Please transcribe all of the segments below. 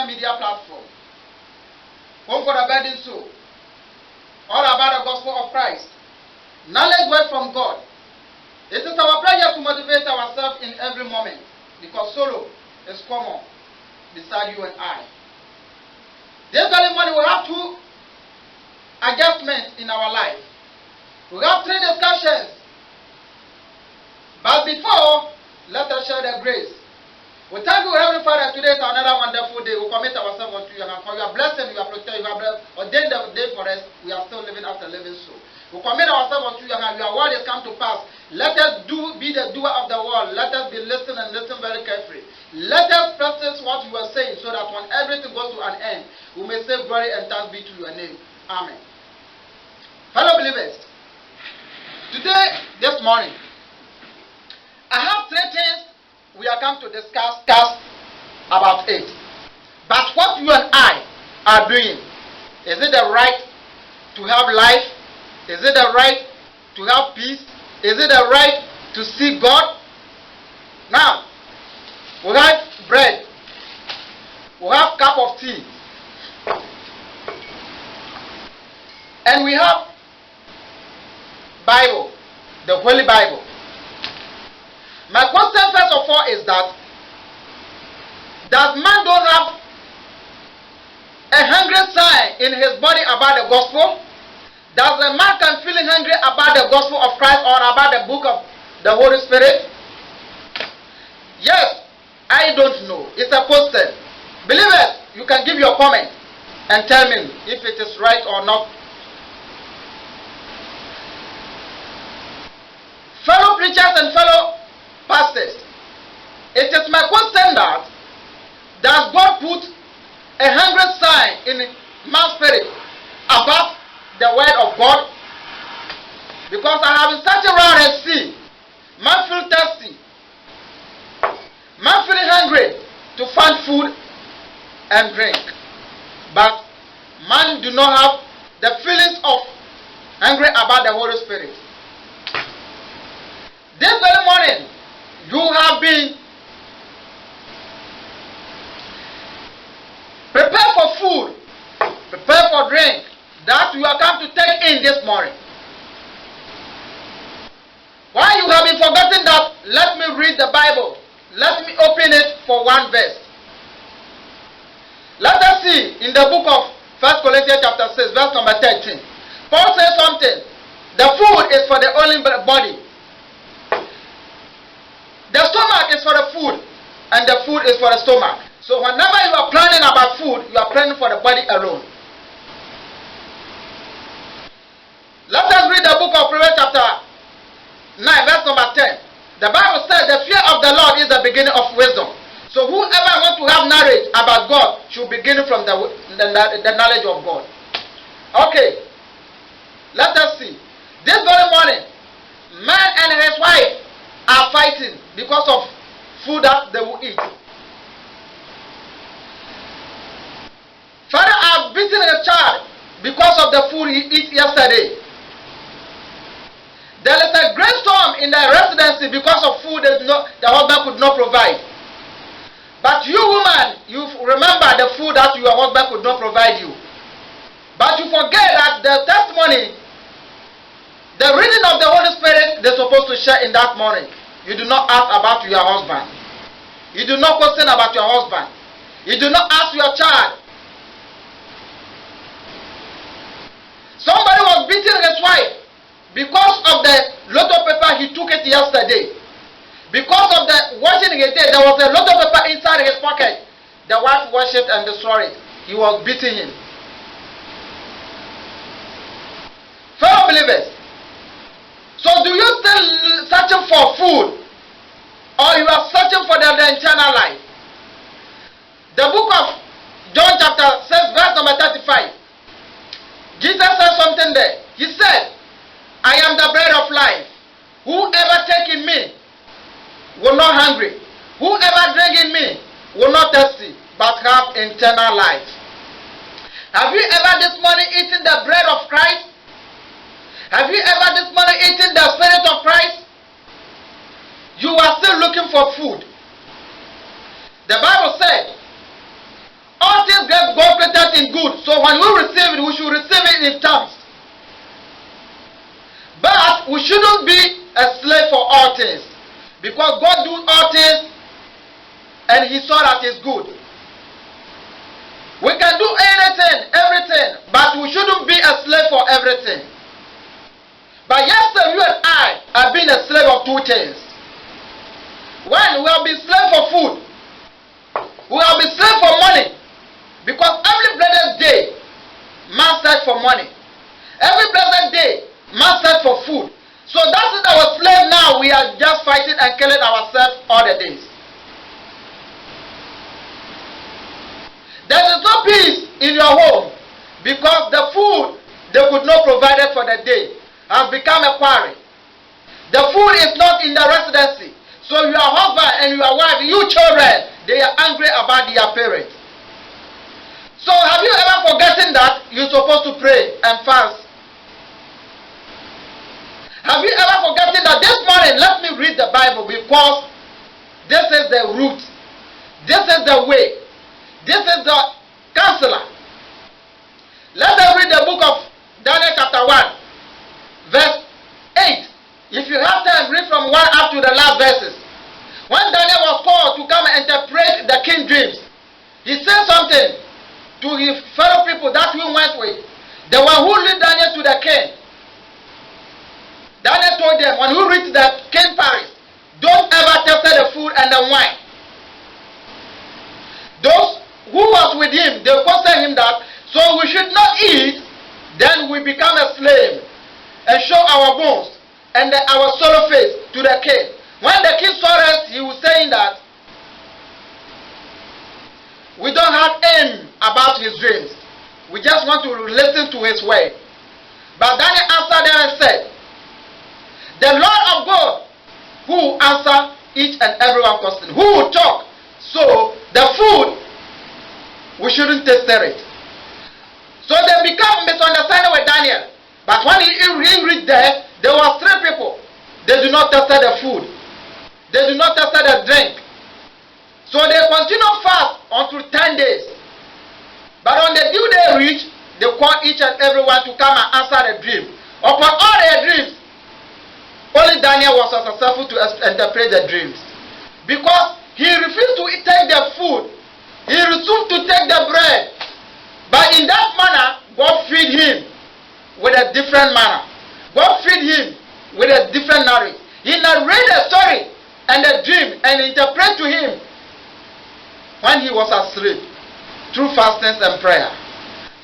International Media Platform, home for the burdened soul, all about the gospel of Christ, knowledge word from God. It is our pleasure to motivate ourselves in every moment, because sorrow is common beside you and I. This very morning we have two adjustments in our life. We have three discussions. But before, let us share the grace. We thank you, Heavenly Father. Today is another wonderful day. We commit ourselves unto you. And for you are blessed and you are protected. You have ordained the day for us. We are still living as a living soul. We commit ourselves unto you. And your word has come to pass. Let us be the doer of the word. Let us be listening and listen very carefully. Let us practice what you are saying, so that when everything goes to an end, we may say glory and thanks be to your name. Amen. Fellow believers, today, this morning, I have three things we are come to discuss about it. But what you and I are doing, is it the right to have life? Is it the right to have peace? Is it the right to see God? Now, we have bread. We have cup of tea. And we have Bible, the Holy Bible. My question first of all is that, does man don't have a hungry sign in his body about the gospel? Does a man can feeling hungry about the gospel of Christ or about the book of the Holy Spirit? Yes, I don't know. It's a question. Believers, you can give your comment and tell me if it is right or not. Fellow preachers and fellow pastors, it is my question that, does God put a hungry sign in man's spirit about the word of God? Because I have been searching around and see, man feel thirsty, man feeling hungry to find food and drink, but man do not have the feelings of hungry about the Holy Spirit. This very morning, you have been prepared for food, prepared for drink, that you are come to take in this morning. Why you have been forgetting that? Let me read the Bible. Let me open it for one verse. Let us see in the book of 1 Corinthians chapter 6, verse number 13. Paul says something. The food is for the only body. The stomach is for the food, and the food is for the stomach. So whenever you are planning about food, you are planning for the body alone. Let us read the book of Proverbs chapter 9, verse number 10. The Bible says the fear of the Lord is the beginning of wisdom. So whoever wants to have knowledge about God should begin from the knowledge of God. Okay, let us see. This very morning, man and his wife are fighting because of food that they will eat. Father has beaten his child because of the food he ate yesterday. There is a great storm in the residency because of food that the husband could not provide. But you woman, you remember the food that your husband could not provide you. But you forget that the testimony, the reading of the Holy Spirit, they're supposed to share in that morning. You do not ask about your husband. You do not question about your husband. You do not ask your child. Somebody was beating his wife because of the lot of paper he took it yesterday. Because of the washing he did, there was a lot of paper inside his pocket. The wife washed it and destroyed it. He was beating him. Fellow believers, so do you still searching for food, or you are searching for the eternal life? The book of John chapter 6, verse number 35. Jesus said something there. He said, I am the bread of life. Whoever take in me will not hungry. Whoever drink in me will not thirsty, but have eternal life. Have you ever this morning eaten the bread of Christ? Have you ever this morning eaten the Spirit of Christ? You are still looking for food. The Bible said, all things God created in good. So when we receive it, we should receive it in terms. But we shouldn't be a slave for all things. Because God do all things and He saw that it's good. We can do anything, everything, but we shouldn't be a slave for everything. But yesterday, you and I have been a slave of two things. One, we have been slave for food. We have been slave for money. Because every blessed day, man search for money. Every blessed day, man search for food. So that is our slave now. We are just fighting and killing ourselves all the days. There is no peace in your home because the food they could not provide it for the day has become a quarry. The food is not in the residency. So your husband and your wife, you children, they are angry about their parents. So have you ever forgotten that you're supposed to pray and fast? Have you ever forgotten that this morning, let me read the Bible because this is the root. This is the way. This is the counselor. Let us read the book of Daniel chapter 1, verse 8. If you have time, read from 1 up to the last verses. When Daniel was called to come and interpret the king's dreams, he said something to his fellow people that he went with. The one who led Daniel to the king. Daniel told them, when we reach the king Paris, don't ever taste the food and the wine. Those who was with him, they questioned him that, so we should not eat, then we become a slave and show our bones and our sorrow face to the king. When the king saw us, he was saying that we don't have aim about his dreams. We just want to listen to his word. But Daniel answered them and said, the Lord of God who will answer each and every one question, who will talk. So the food, we shouldn't taste it. So they become misunderstanding with Daniel. But when he reached there were three people. They do not taste the food. They do not taste the drink. So they continue fast until 10 days. But on the due day reach, they call each and every one to come and answer the dream. Upon all their dreams, only Daniel was successful to interpret the dreams. Because he refused to take the food. He refused to take the bread. But in that manner, God feed him with a different manner. God feed him with a different narrative. He narrated the story and the dream and interpret to him when he was asleep through fastings and prayer.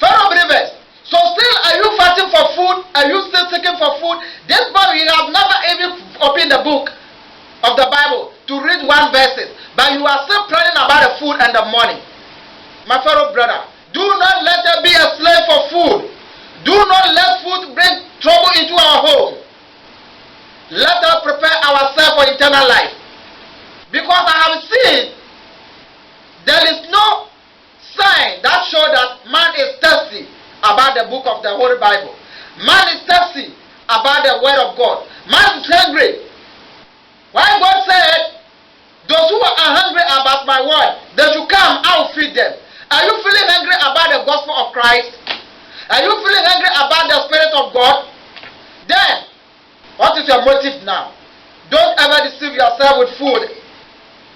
Fellow believers, so still are you fasting for food? Are you still seeking for food? This boy, you have never even opened the book of the Bible to read one verses, but you are still planning about the food and the money. My fellow brother, do not let there be a slave for food. Do not let food bring trouble into our home. Let us prepare ourselves for eternal life. Because I have seen there is no sign that shows that man is thirsty about the book of the Holy Bible. Man is thirsty about the word of God. Man is hungry. Why God said, those who are hungry about my word, they should come, I will feed them. Are you feeling hungry about the gospel of Christ? Are you feeling hungry about the Spirit of God? Then, what is your motive now? Don't ever deceive yourself with food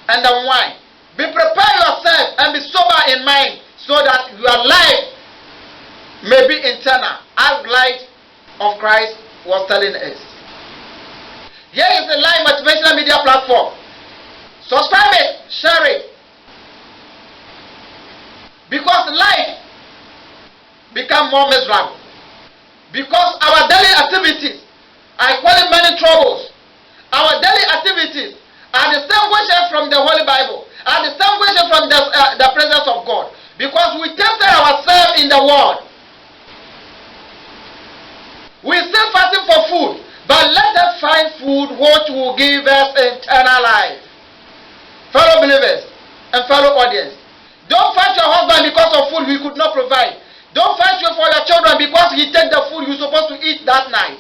and the wine. Prepare yourself and be sober in mind so that your life may be eternal, as light of Christ was telling us. Here is the live motivational media platform. Subscribe it, share it. Because life become more miserable. Because our daily activities are causing many troubles. Our daily activities are distinguished from the Holy Bible, are distinguished from the presence of God. Because we tested ourselves in the world. We still fighting for food, but let us find food which will give us eternal life. Fellow believers and fellow audience, don't fight your husband because of food he could not provide. Don't fight you for your children because he take the food you're supposed to eat that night.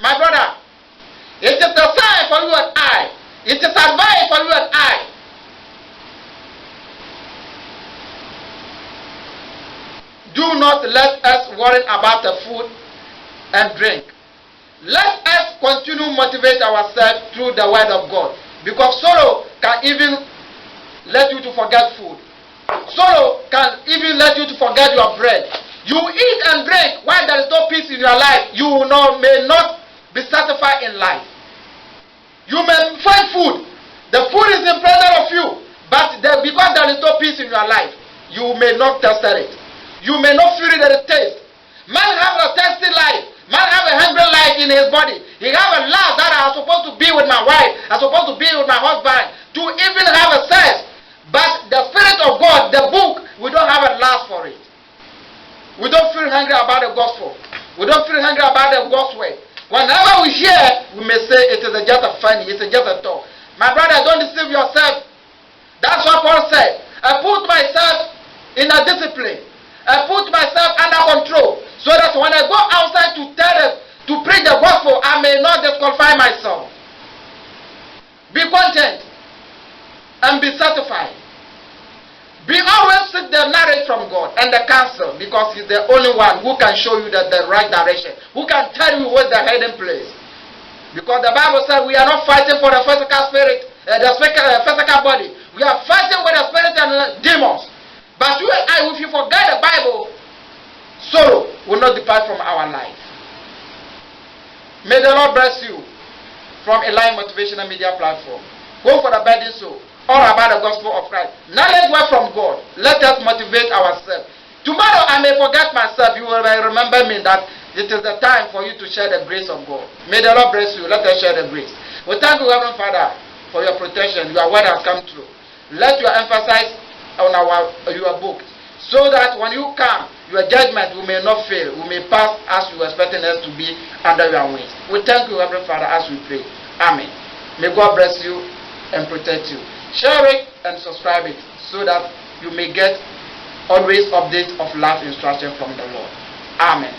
My brother, it is a sign for you and I. It is advice for you and I do not let us worry about the food and drink. Let us continue to motivate ourselves through the word of God. Because sorrow can even let you to forget food. Sorrow can even let you to forget your bread. You eat and drink while there is no peace in your life. You may not be satisfied in life. You may find food. The food is in front of you. But because there is no peace in your life, you may not taste it. You may not feel the taste. Man have a thirsty life. Man have a hungry life in his body. He have a love that I'm supposed to be with my wife. I'm supposed to be with my husband. To even have a sex. But the Spirit of God, the book, we don't have a lust for it. We don't feel hungry about the gospel. We don't feel hungry about the gospel. Whenever we hear, we may say it is just a funny, it's just a talk. My brother, don't deceive yourself. That's what Paul said. I put myself in a discipline. I put myself under control. So that when I go outside to preach the gospel, I may not disqualify myself. Be content and be satisfied. Be always seek the knowledge from God and the counsel, because He's the only one who can show you the right direction, who can tell you what's the hiding place. Because the Bible says we are not fighting for the physical spirit, the physical body. We are fighting with the spirit and demons. But you and I, if you forget the Bible, sorrow will not depart from our life. May the Lord bless you from a live motivational media platform. Go for the burden soul, all about the gospel of Christ. Knowledge word from God. Let us motivate ourselves. Tomorrow I may forget myself. You will remember me that it is the time for you to share the grace of God. May the Lord bless you. Let us share the grace. We thank you, Heavenly Father, for your protection. Your word has come true. Let your emphasis on your book, so that when you come, your judgment we may not fail. We may pass as you are expecting us to be under your wings. We thank you, Heavenly Father, as we pray. Amen. May God bless you and protect you. Share it and subscribe it, so that you may get always updates of life instruction from the Lord. Amen.